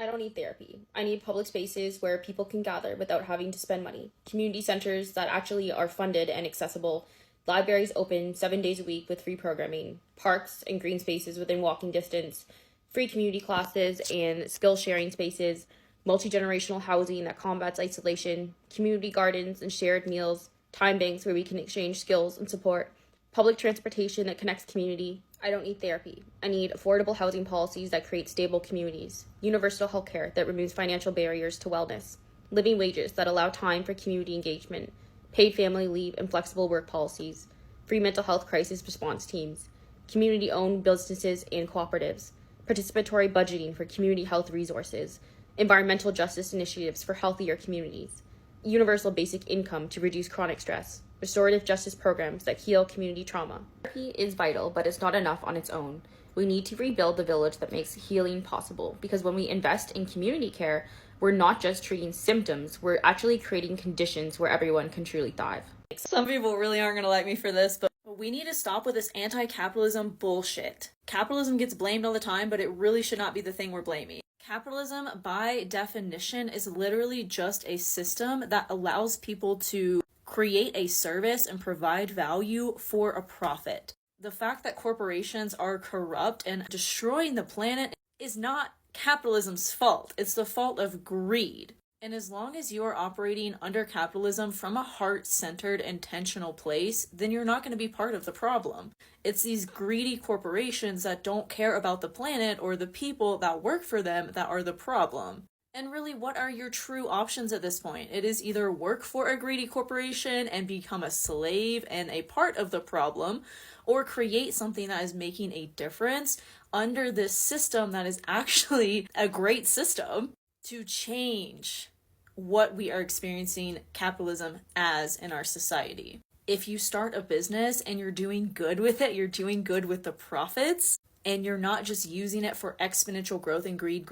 I don't need therapy. I need public spaces where people can gather without having to spend money. Community centers that actually are funded and accessible. Libraries open 7 days a week with free programming. Parks and green spaces within walking distance. Free community classes and skill sharing spaces. Multi-generational housing that combats isolation. Community gardens and shared meals. Time banks where we can exchange skills and support. Public transportation that connects community. I don't need therapy. I need affordable housing policies that create stable communities, universal healthcare that removes financial barriers to wellness, living wages that allow time for community engagement, paid family leave and flexible work policies, free mental health crisis response teams, community-owned businesses and cooperatives, participatory budgeting for community health resources, environmental justice initiatives for healthier communities, universal basic income to reduce chronic stress, restorative justice programs that heal community trauma. Therapy is vital, but it's not enough on its own. We need to rebuild the village that makes healing possible, because when we invest in community care, we're not just treating symptoms, we're actually creating conditions where everyone can truly thrive. Some people really aren't going to like me for this, but we need to stop with this anti-capitalism bullshit. Capitalism gets blamed all the time, but it really should not be the thing we're blaming. Capitalism, by definition, is literally just a system that allows people to create a service and provide value for a profit. The fact that corporations are corrupt and destroying the planet is not capitalism's fault. It's the fault of greed. And as long as you are operating under capitalism from a heart-centered, intentional place, then you're not going to be part of the problem. It's these greedy corporations that don't care about the planet or the people that work for them that are the problem. And really, what are your true options at this point? It is either work for a greedy corporation and become a slave and a part of the problem, or create something that is making a difference under this system that is actually a great system to change what we are experiencing capitalism as in our society. If you start a business and you're doing good with it, you're doing good with the profits, and you're not just using it for exponential growth and greed,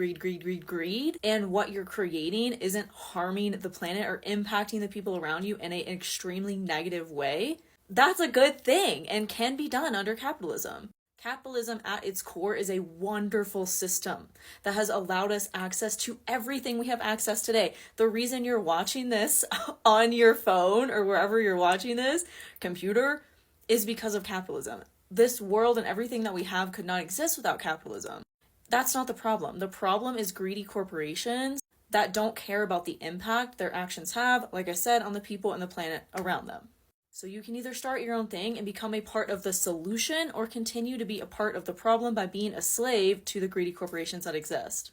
and what you're creating isn't harming the planet or impacting the people around you in an extremely negative way, that's a good thing and can be done under capitalism. Capitalism at its core is a wonderful system that has allowed us access to everything we have access today. The reason you're watching this on your phone or wherever you're watching this computer is because of capitalism. This world and everything that we have could not exist without capitalism. That's not the problem. The problem is greedy corporations that don't care about the impact their actions have, like I said, on the people and the planet around them. So you can either start your own thing and become a part of the solution, or continue to be a part of the problem by being a slave to the greedy corporations that exist.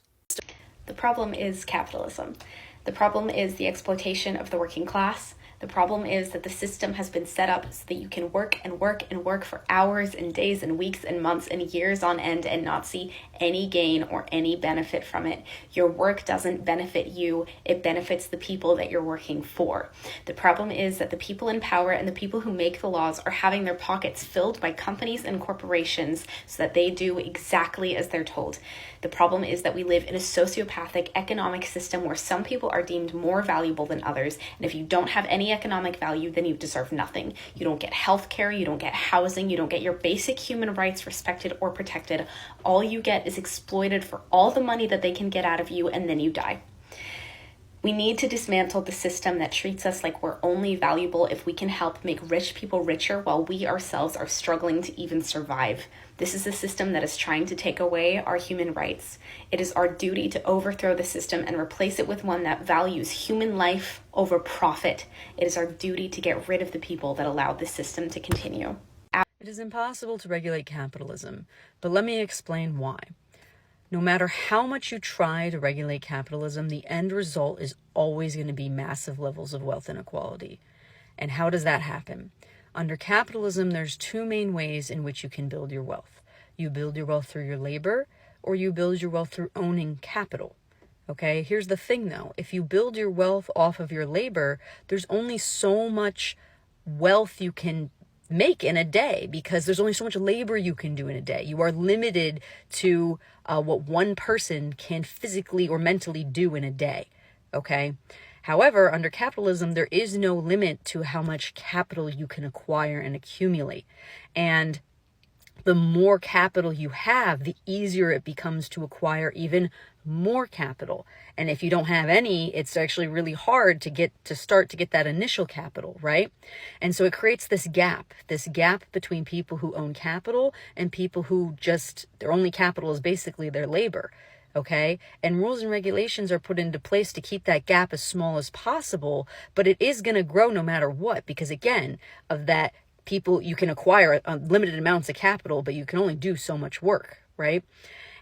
The problem is capitalism. The problem is the exploitation of the working class. The problem is that the system has been set up so that you can work and work and work for hours and days and weeks and months and years on end and not see any gain or any benefit from it. Your work doesn't benefit you, it benefits the people that you're working for. The problem is that the people in power and the people who make the laws are having their pockets filled by companies and corporations so that they do exactly as they're told. The problem is that we live in a sociopathic economic system where some people are deemed more valuable than others, and if you don't have any economic value, then you deserve nothing. You don't get health care, you don't get housing, you don't get your basic human rights respected or protected. All you get is exploited for all the money that they can get out of you, and then you die. We need to dismantle the system that treats us like we're only valuable if we can help make rich people richer while we ourselves are struggling to even survive. This is a system that is trying to take away our human rights. It is our duty to overthrow the system and replace it with one that values human life over profit. It is our duty to get rid of the people that allow this system to continue. It is impossible to regulate capitalism, but let me explain why. No matter how much you try to regulate capitalism, the end result is always going to be massive levels of wealth inequality. And how does that happen? Under capitalism, there's two main ways in which you can build your wealth. You build your wealth through your labor, or you build your wealth through owning capital. Okay, here's the thing though. If you build your wealth off of your labor, there's only so much wealth you can make in a day, because there's only so much labor you can do in a day. You are limited to what one person can physically or mentally do in a day. Okay. However, under capitalism, there is no limit to how much capital you can acquire and accumulate. And the more capital you have, the easier it becomes to acquire even more capital. And if you don't have any, it's actually really hard to start to get that initial capital, right? And so it creates this gap between people who own capital and people who just, their only capital is basically their labor. Okay. And rules and regulations are put into place to keep that gap as small as possible, but it is going to grow no matter what, because again, of that people, you can acquire limited amounts of capital, but you can only do so much work, right?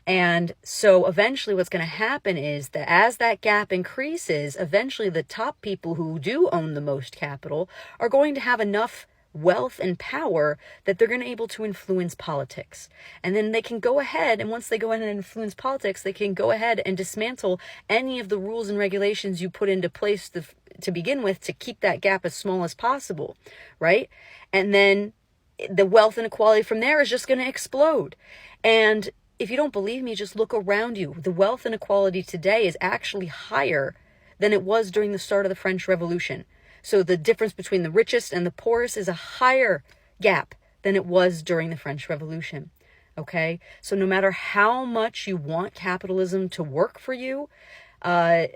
And so eventually what's going to happen is that as that gap increases, eventually the top people who do own the most capital are going to have enough wealth and power that they're going to be able to influence politics. And then they can go ahead, and once they go ahead and influence politics, they can go ahead and dismantle any of the rules and regulations you put into place to begin with to keep that gap as small as possible, right? And then the wealth inequality from there is just going to explode. And if you don't believe me, just look around you. The wealth inequality today is actually higher than it was during the start of the French Revolution. So the difference between the richest and the poorest is a higher gap than it was during the French Revolution. Okay? So no matter how much you want capitalism to work for you, and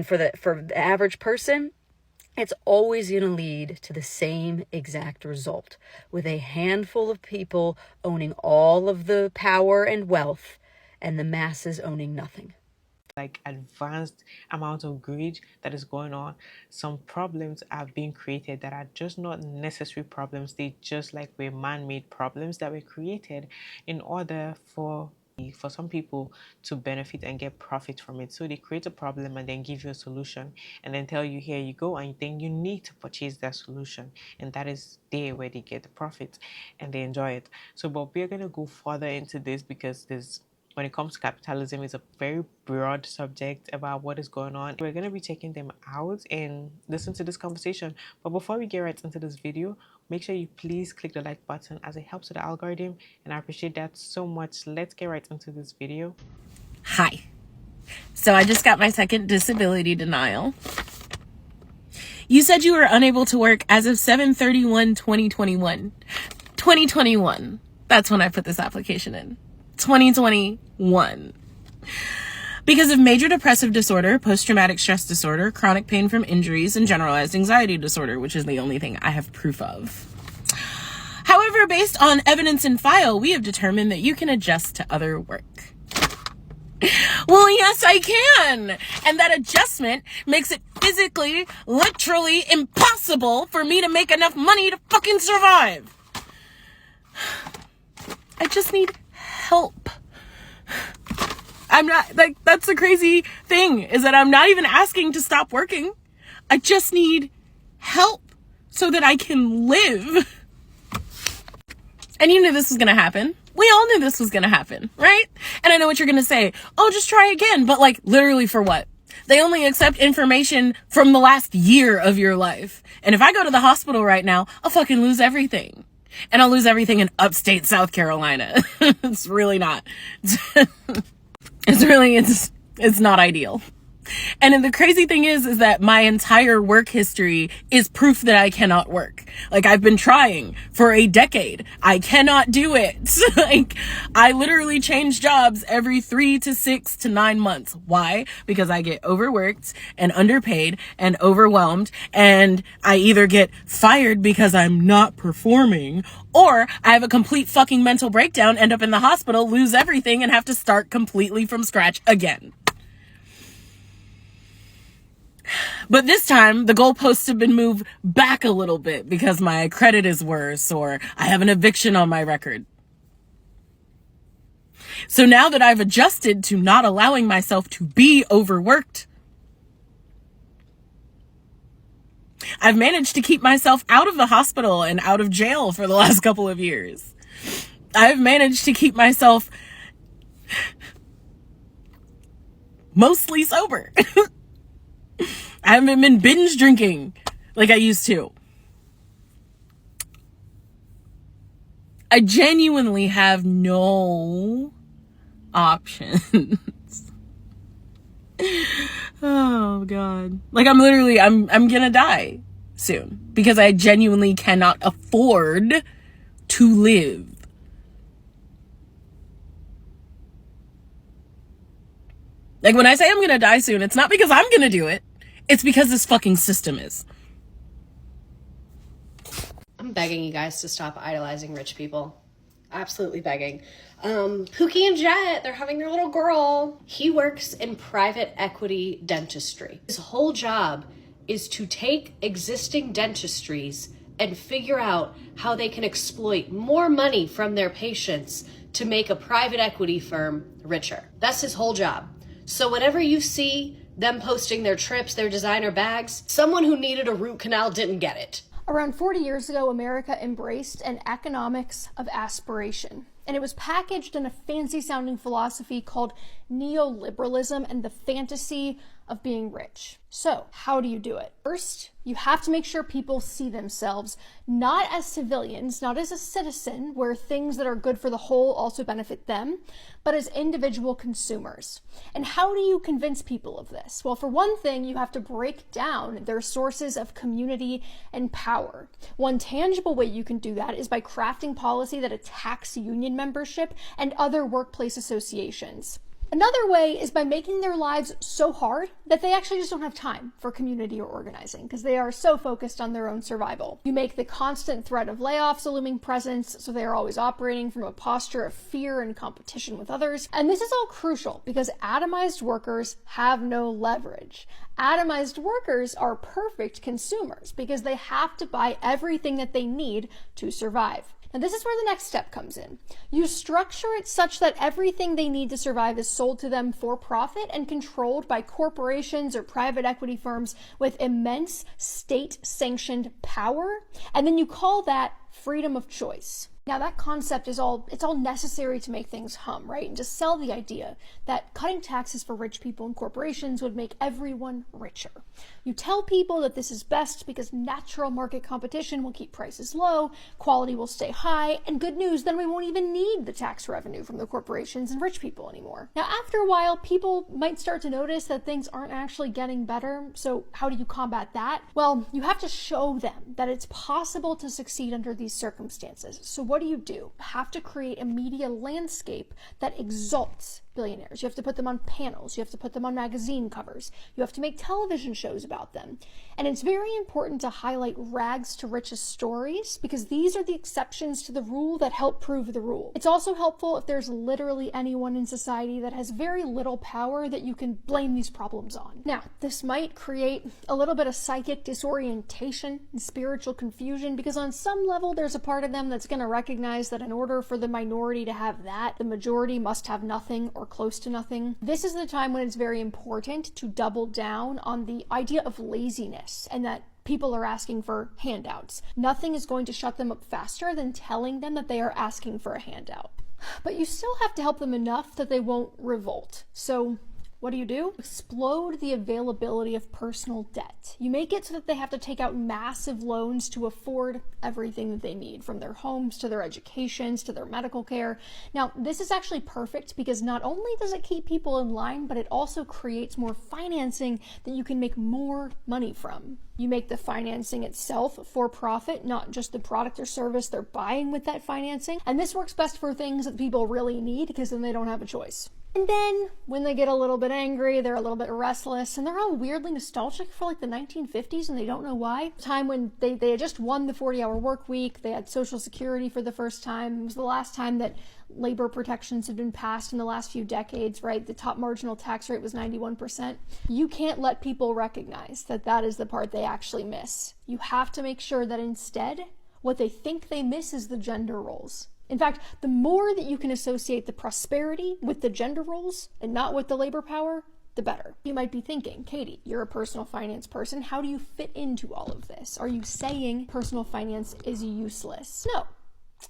for the average person, it's always going to lead to the same exact result, with a handful of people owning all of the power and wealth and the masses owning nothing. Like advanced amount of greed that is going on. Some problems are being created that are just not necessary problems. They just like were man-made problems that were created in order for some people to benefit and get profit from it. So they create a problem and then give you a solution and then tell you, here you go, and then you need to purchase that solution, and that is there where they get the profit and they enjoy it. So but we're going to go further into this, because when it comes to capitalism, it's a very broad subject about what is going on. We're going to be checking them out and listen to this conversation. But before we get right into this video, make sure you please click the like button, as it helps with the algorithm, and I appreciate that so much. Let's get right into this video. Hi. So I just got my second disability denial. You said you were unable to work as of 7/31/2021. 2021. That's when I put this application in. 2021. Because of major depressive disorder, post-traumatic stress disorder, chronic pain from injuries, and generalized anxiety disorder, which is the only thing I have proof of. However, based on evidence in file, we have determined that you can adjust to other work. Well, yes, I can. And that adjustment makes it physically, literally impossible for me to make enough money to fucking survive. I just need help. I'm not, like, that's the crazy thing, is that I'm not even asking to stop working. I just need help so that I can live. And you knew this was going to happen. We all knew this was going to happen, right? And I know what you're going to say. Oh, just try again. But like, literally for what? They only accept information from the last year of your life. And if I go to the hospital right now, I'll fucking lose everything. And I'll lose everything in upstate South Carolina. It's really not. It's not ideal. And then the crazy thing is that my entire work history is proof that I cannot work. Like, I've been trying for a decade. I cannot do it. Like, I literally change jobs every 3 to 6 to 9 months. Why? Because I get overworked and underpaid and overwhelmed, and I either get fired because I'm not performing, or I have a complete fucking mental breakdown, end up in the hospital, lose everything, and have to start completely from scratch again. But this time, the goalposts have been moved back a little bit because my credit is worse, or I have an eviction on my record. So now that I've adjusted to not allowing myself to be overworked, I've managed to keep myself out of the hospital and out of jail for the last couple of years. I've managed to keep myself mostly sober. I haven't been binge drinking like I used to. I genuinely have no options. Oh God. Like, I'm gonna die soon because I genuinely cannot afford to live. Like, when I say I'm gonna die soon, it's not because I'm gonna do it. It's because this fucking system is. I'm begging you guys to stop idolizing rich people. Absolutely begging. Pookie and Jet, they're having their little girl. He works in private equity dentistry. His whole job is to take existing dentistries and figure out how they can exploit more money from their patients to make a private equity firm richer. That's his whole job. So whenever you see them posting their trips, their designer bags, someone who needed a root canal didn't get it. Around 40 years ago, America embraced an economics of aspiration. And it was packaged in a fancy-sounding philosophy called neoliberalism and the fantasy of being rich. So, how do you do it? First, you have to make sure people see themselves not as civilians, not as a citizen, where things that are good for the whole also benefit them, but as individual consumers. And how do you convince people of this? Well, for one thing, you have to break down their sources of community and power. One tangible way you can do that is by crafting policy that attacks union membership and other workplace associations. Another way is by making their lives so hard that they actually just don't have time for community or organizing because they are so focused on their own survival. You make the constant threat of layoffs a looming presence, so they are always operating from a posture of fear and competition with others. And this is all crucial because atomized workers have no leverage. Atomized workers are perfect consumers because they have to buy everything that they need to survive. And this is where the next step comes in. You structure it such that everything they need to survive is sold to them for profit and controlled by corporations or private equity firms with immense state-sanctioned power. And then you call that freedom of choice. Now that concept is all necessary to make things hum, right? And just sell the idea that cutting taxes for rich people and corporations would make everyone richer. You tell people that this is best because natural market competition will keep prices low, quality will stay high, and good news, then we won't even need the tax revenue from the corporations and rich people anymore. Now after a while, people might start to notice that things aren't actually getting better, so how do you combat that? Well, you have to show them that it's possible to succeed under these circumstances. So what do? You have to create a media landscape that exalts billionaires. You have to put them on panels. You have to put them on magazine covers. You have to make television shows about them. And it's very important to highlight rags to riches stories because these are the exceptions to the rule that help prove the rule. It's also helpful if there's literally anyone in society that has very little power that you can blame these problems on. Now, this might create a little bit of psychic disorientation and spiritual confusion because on some level there's a part of them that's going to recognize that in order for the minority to have that, the majority must have nothing or close to nothing. This is the time when it's very important to double down on the idea of laziness and that people are asking for handouts. Nothing is going to shut them up faster than telling them that they are asking for a handout. But you still have to help them enough that they won't revolt. So what do? Explode the availability of personal debt. You make it so that they have to take out massive loans to afford everything that they need, from their homes to their educations to their medical care. Now, this is actually perfect because not only does it keep people in line, but it also creates more financing that you can make more money from. You make the financing itself for profit, not just the product or service they're buying with that financing. And this works best for things that people really need because then they don't have a choice. And then when they get a little bit angry, they're a little bit restless, and they're all weirdly nostalgic for like the 1950s and they don't know why. Time when they had just won the 40-hour work week, they had Social Security for the first time. It was the last time that labor protections had been passed in the last few decades, right? The top marginal tax rate was 91%. You can't let people recognize that that is the part they actually miss. You have to make sure that instead, what they think they miss is the gender roles. In fact, the more that you can associate the prosperity with the gender roles and not with the labor power, the better. You might be thinking, Katie, you're a personal finance person. How do you fit into all of this? Are you saying personal finance is useless?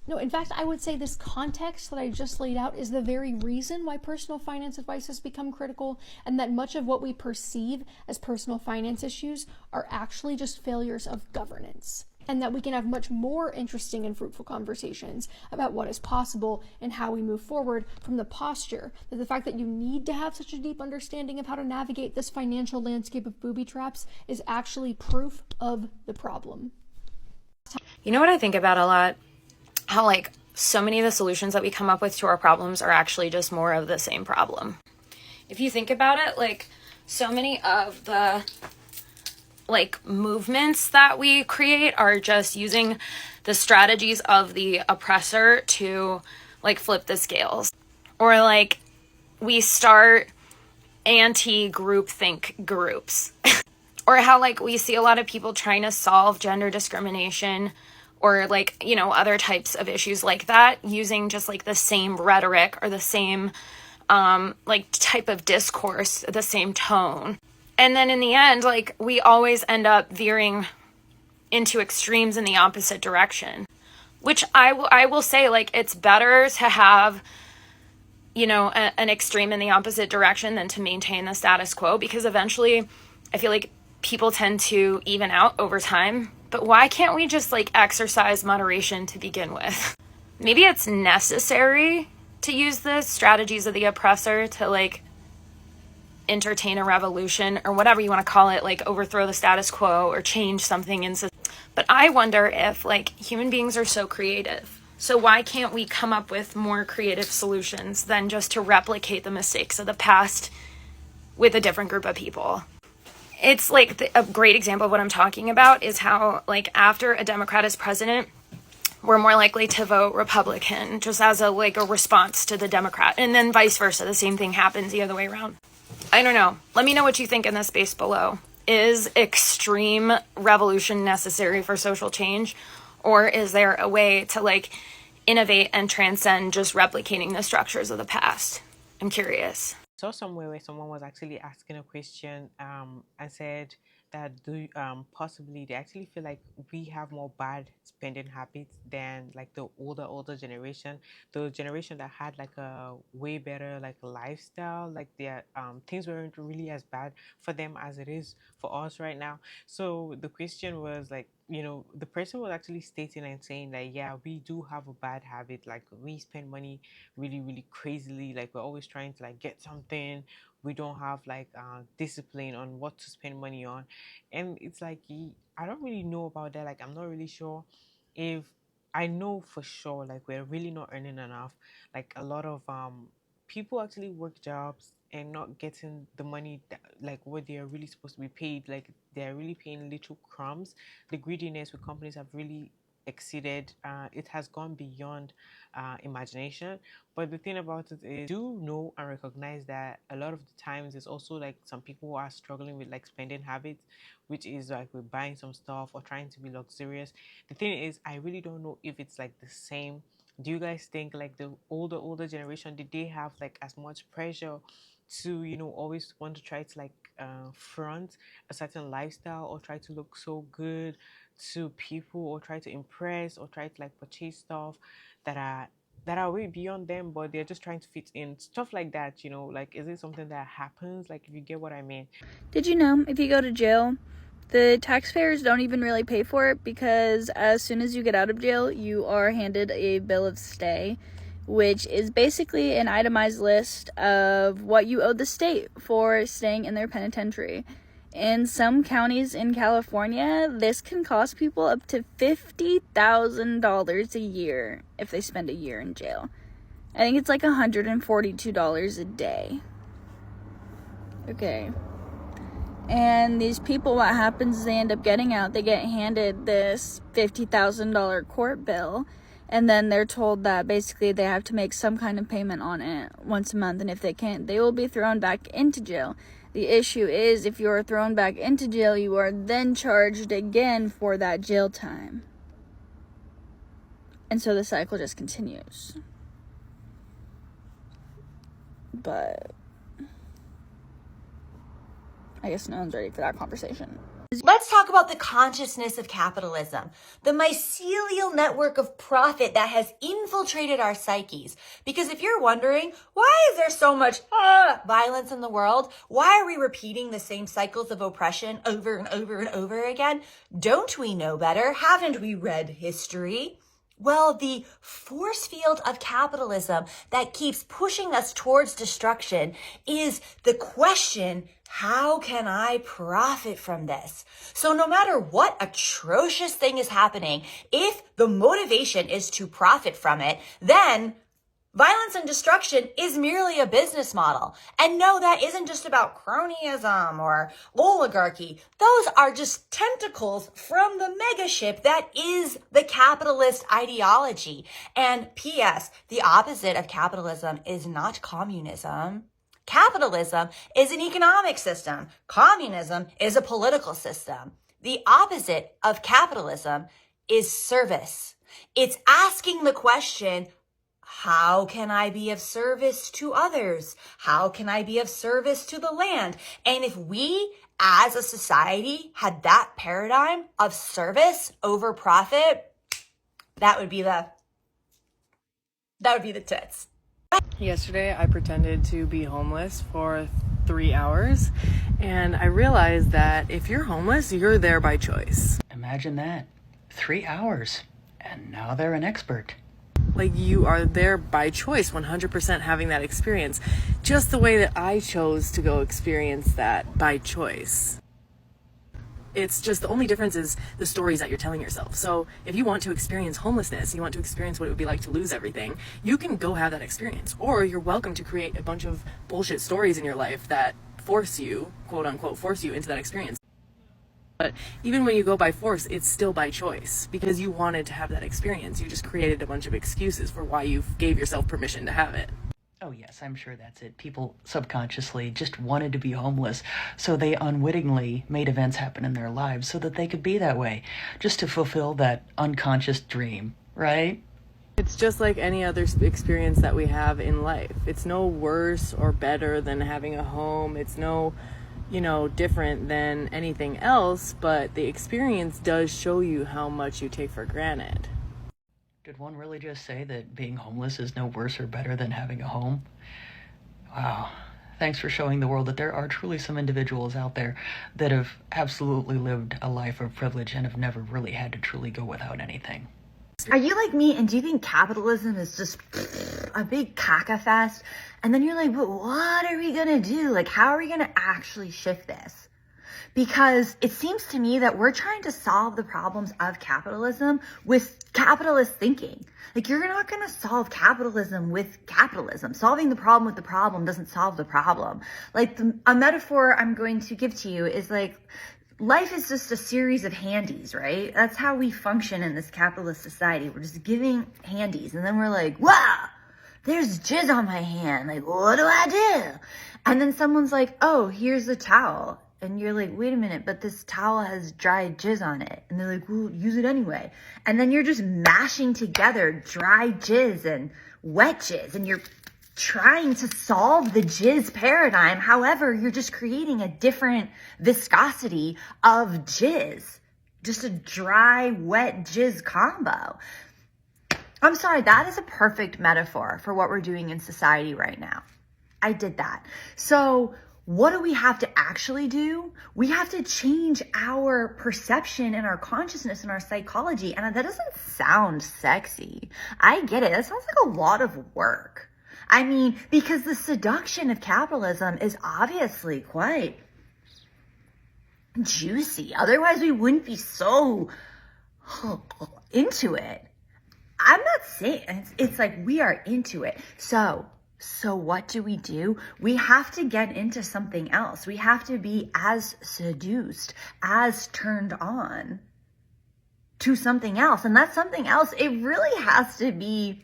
No, in fact, I would say this context that I just laid out is the very reason why personal finance advice has become critical, and that much of what we perceive as personal finance issues are actually just failures of governance. And that we can have much more interesting and fruitful conversations about what is possible and how we move forward from the posture that the fact that you need to have such a deep understanding of how to navigate this financial landscape of booby traps is actually proof of the problem. You know what I think about a lot? How like so many of the solutions that we come up with to our problems are actually just more of the same problem. If you think about it, like, so many of the, like, movements that we create are just using the strategies of the oppressor to, like, flip the scales. Or, like, we start anti-groupthink groups. Or how, like, we see a lot of people trying to solve gender discrimination or, like, you know, other types of issues like that using just, like, the same rhetoric or the same, like, type of discourse, the same tone. And then in the end, like, we always end up veering into extremes in the opposite direction. Which I will say, like, it's better to have, you know, an extreme in the opposite direction than to maintain the status quo, because eventually I feel like people tend to even out over time. But why can't we just, like, exercise moderation to begin with? Maybe it's necessary to use the strategies of the oppressor to, like, entertain a revolution or whatever you want to call it, like overthrow the status quo or change something in society. But I wonder if, like, human beings are so creative. So why can't we come up with more creative solutions than just to replicate the mistakes of the past with a different group of people? It's like a great example of what I'm talking about is how, like, after a Democrat is president, we're more likely to vote Republican just as a, like, a response to the Democrat. And then vice versa. The same thing happens the other way around. I don't know. Let me know what you think in the space below. Is extreme revolution necessary for social change? Or is there a way to, like, innovate and transcend just replicating the structures of the past? I'm curious. I saw somewhere where someone was actually asking a question and said that possibly they actually feel like we have more bad spending habits than, like, the older generation, the generation that had, like, a way better, like, lifestyle, like their things weren't really as bad for them as it is for us right now. So the question was, like, you know, the person was actually stating and saying that, yeah, we do have a bad habit, like, we spend money really crazily, like, we're always trying to, like, get something. We don't have, like, discipline on what to spend money on. And it's like, I don't really know about that. Like, I'm not really sure if I know for sure, like, we're really not earning enough. Like, a lot of people actually work jobs and not getting the money that, like, what they are really supposed to be paid. Like, they're really paying little crumbs. The greediness with companies have really exceeded. It has gone beyond imagination. But the thing about it is, do know and recognize that a lot of the times it's also, like, some people who are struggling with, like, spending habits, which is, like, with buying some stuff or trying to be luxurious. The thing is, I really don't know if it's, like, the same. Do you guys think, like, the older generation, did they have, like, as much pressure to, you know, always want to try to, like, front a certain lifestyle or try to look so good to people or try to impress or try to, like, purchase stuff that are way beyond them, but they're just trying to fit in, stuff like that, you know? Like, is it something that happens? Like, if you get what I mean. Did you know if you go to jail, the taxpayers don't even really pay for it, because as soon as you get out of jail, you are handed a bill of stay, which is basically an itemized list of what you owe the state for staying in their penitentiary. In some counties in California, this can cost people up to $50,000 a year if they spend a year in jail. I think it's like $142 a day. Okay. And these people, what happens is they end up getting out, they get handed this $50,000 court bill, and then they're told that basically they have to make some kind of payment on it once a month, and if they can't, they will be thrown back into jail. The issue is, if you are thrown back into jail, you are then charged again for that jail time. And so the cycle just continues. But I guess no one's ready for that conversation. Let's talk about the consciousness of capitalism, the mycelial network of profit that has infiltrated our psyches. Because if you're wondering, why is there so much violence in the world? Why are we repeating the same cycles of oppression over and over and over again? Don't we know better? Haven't we read history? Well, the force field of capitalism that keeps pushing us towards destruction is the question, how can I profit from this? So no matter what atrocious thing is happening, if the motivation is to profit from it, then Violence and destruction is merely a business model. And no, that isn't just about cronyism or oligarchy. Those are just tentacles from the megaship that is the capitalist ideology. And P.S., the opposite of capitalism is not communism. Capitalism is an economic system. Communism is a political system. The opposite of capitalism is service. It's asking the question, how can I be of service to others? How can I be of service to the land? And if we as a society had that paradigm of service over profit, that would be the tits. Yesterday, I pretended to be homeless for 3 hours, and I realized that if you're homeless, you're there by choice. Imagine that. 3 hours, and now they're an expert. Like, you are there by choice, 100% having that experience, just the way that I chose to go experience that by choice. It's just, the only difference is the stories that you're telling yourself. So if you want to experience homelessness, you want to experience what it would be like to lose everything, you can go have that experience. Or you're welcome to create a bunch of bullshit stories in your life that force you, quote unquote, force you into that experience. But even when you go by force, it's still by choice, because you wanted to have that experience. You just created a bunch of excuses for why you gave yourself permission to have it. Oh yes, I'm sure that's it. People subconsciously just wanted to be homeless, so they unwittingly made events happen in their lives so that they could be that way, just to fulfill that unconscious dream, right? It's just like any other experience that we have in life. It's no worse or better than having a home. It's no, different than anything else, but the experience does show you how much you take for granted. Did one really just say that being homeless is no worse or better than having a home? Wow. Thanks for showing the world that there are truly some individuals out there that have absolutely lived a life of privilege and have never really had to truly go without anything. Are you like me, and do you think capitalism is just a big caca fest? And then you're like, but what are we gonna do? Like, how are we gonna actually shift this? Because it seems to me that we're trying to solve the problems of capitalism with capitalist thinking. Like, you're not going to solve capitalism with capitalism. Solving the problem with the problem doesn't solve the problem. Like, a metaphor I'm going to give to you is like, life is just a series of handies, right? That's how we function in this capitalist society. We're just giving handies. And then we're like, wow, there's jizz on my hand. Like, what do I do? And then someone's like, oh, here's a towel. And you're like, wait a minute, but this towel has dry jizz on it. And they're like, well, use it anyway. And then you're just mashing together dry jizz and wet jizz. And you're trying to solve the jizz paradigm. However, you're just creating a different viscosity of jizz. Just a dry, wet jizz combo. I'm sorry, that is a perfect metaphor for what we're doing in society right now. I did that. So what do we have to actually do? We have to change our perception and our consciousness and our psychology. And that doesn't sound sexy. I get it. That sounds like a lot of work. I mean, because the seduction of capitalism is obviously quite juicy. Otherwise, we wouldn't be so into it. I'm not saying, it's like we are into it. So what do? We have to get into something else. We have to be as seduced, as turned on to something else. And that something else, it really has to be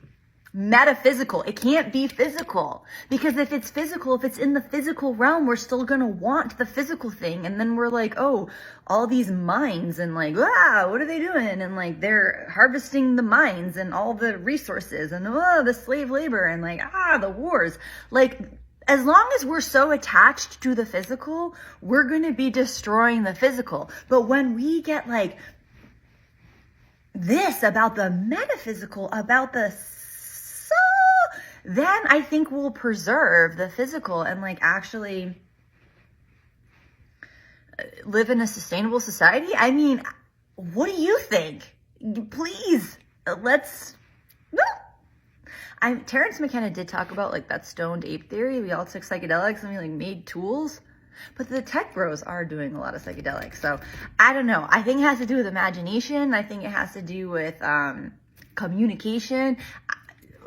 metaphysical. It can't be physical. Because if it's physical, if it's in the physical realm, we're still going to want the physical thing. And then we're like, oh, all these mines and like, what are they doing? And like, they're harvesting the mines and all the resources and the slave labor and like, the wars. Like, as long as we're so attached to the physical, we're going to be destroying the physical. But when we get like this about the metaphysical, about the then I think we'll preserve the physical and like actually live in a sustainable society. I mean, what do you think? Please, let's. Terrence McKenna did talk about like that stoned ape theory. We all took psychedelics and we like made tools. But the tech bros are doing a lot of psychedelics. So I don't know. I think it has to do with imagination. I think it has to do with communication.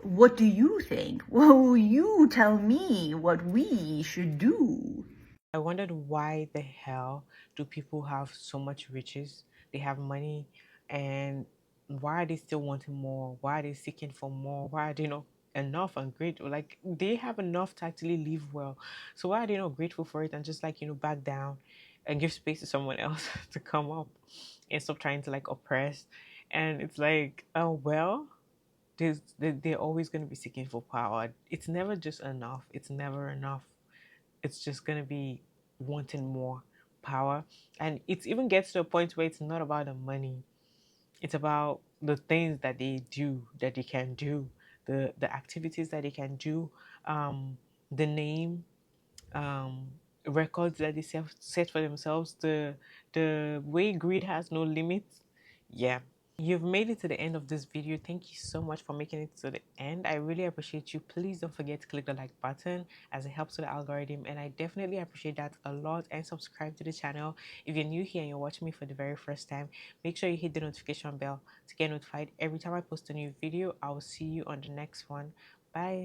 what do you think? Well, you tell me what we should do. I wondered why the hell do people have so much riches? They have money, and why are they still wanting more? Why are they seeking for more? Why are they not enough and grateful? Like they have enough to actually live well. So why are they not grateful for it and just like, back down and give space to someone else to come up and stop trying to like oppress? And it's like, oh well, they're always going to be seeking for power. It's never just enough. It's never enough. It's just going to be wanting more power. And it even gets to a point where it's not about the money. It's about the things that they do, that they can do, the activities that they can do, the name, um, records that they set for themselves, the way greed has no limits. Yeah. You've made it to the end of this video. Thank you so much for making it to the end. I really appreciate you. Please don't forget to click the like button as it helps with the algorithm, and I definitely appreciate that a lot. And subscribe to the channel. If you're new here and you're watching me for the very first time, make sure you hit the notification bell to get notified every time I post a new video. I will see you on the next one. Bye.